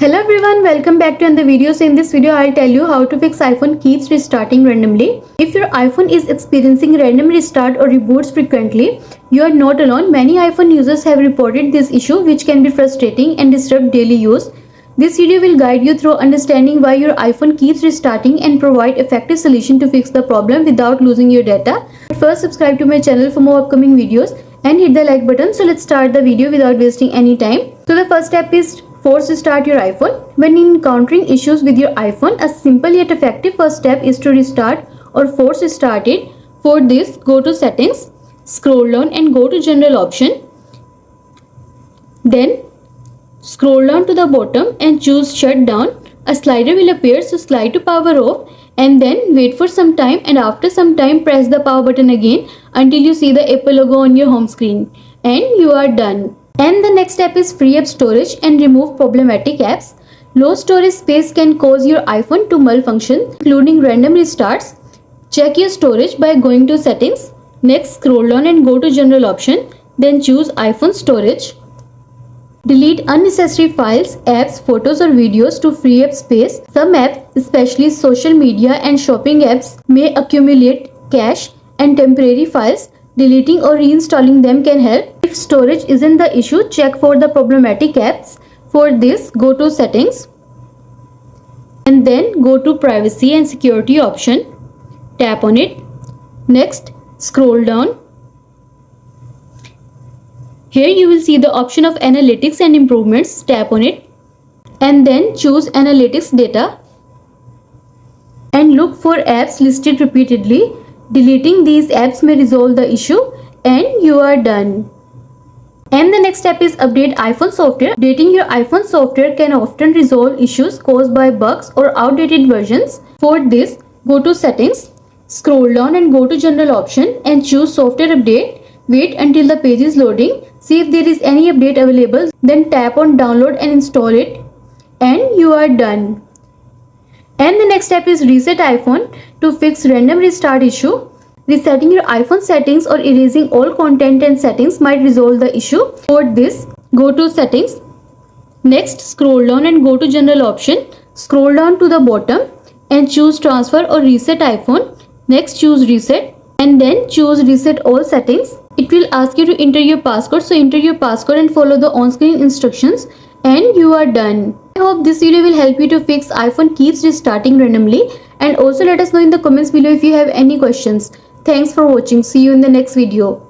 Hello everyone, welcome back to another video. So in this video I'll tell you how to fix iPhone keeps restarting randomly. If your iPhone is experiencing random restart or reboots frequently, you are not alone. Many iPhone users have reported this issue, which can be frustrating and disrupt daily use. This video will guide you through understanding why your iPhone keeps restarting and provide effective solution to fix the problem without losing your data. But first, subscribe to my channel for more upcoming videos and hit the like button. So let's start the video without wasting any time. So the first step is force restart your iPhone. When encountering issues with your iPhone, a simple yet effective first step is to restart or force restart it. For this, go to Settings, scroll down and go to General option. Then scroll down to the bottom and choose Shutdown. A slider will appear, so slide to power off and then wait for some time, and after some time press the power button again until you see the Apple logo on your home screen, and you are done. And the next step is free up storage and remove problematic apps. Low storage space can cause your iPhone to malfunction, including random restarts. Check your storage by going to Settings. Next, scroll down and go to General option. Then choose iPhone storage. Delete unnecessary files, apps, photos or videos to free up space. Some apps, especially social media and shopping apps, may accumulate cache and temporary files. Deleting or reinstalling them can help. If storage isn't the issue, check for the problematic apps. For this, go to Settings and then go to Privacy and Security option. Tap on it. Next, scroll down. Here you will see the option of Analytics and Improvements. Tap on it and then choose Analytics Data and look for apps listed repeatedly. Deleting these apps may resolve the issue, and you are done. And the next step is update iPhone software. Updating your iPhone software can often resolve issues caused by bugs or outdated versions. For this, go to Settings, scroll down and go to General option and choose Software Update. Wait until the page is loading. See if there is any update available. Then tap on Download and install it, and you are done. And the next step is reset iPhone to fix random restart issue. Resetting your iPhone settings or erasing all content and settings might resolve the issue. For this, go to Settings. Next, scroll down and go to General option. Scroll down to the bottom and choose Transfer or Reset iPhone. Next, choose Reset and then choose Reset All Settings. It will ask you to enter your passcode, so enter your passcode and follow the on-screen instructions, and you are done. I hope this video will help you to fix iPhone keeps restarting randomly, and also let us know in the comments below if you have any questions. Thanks for watching. See you in the next video.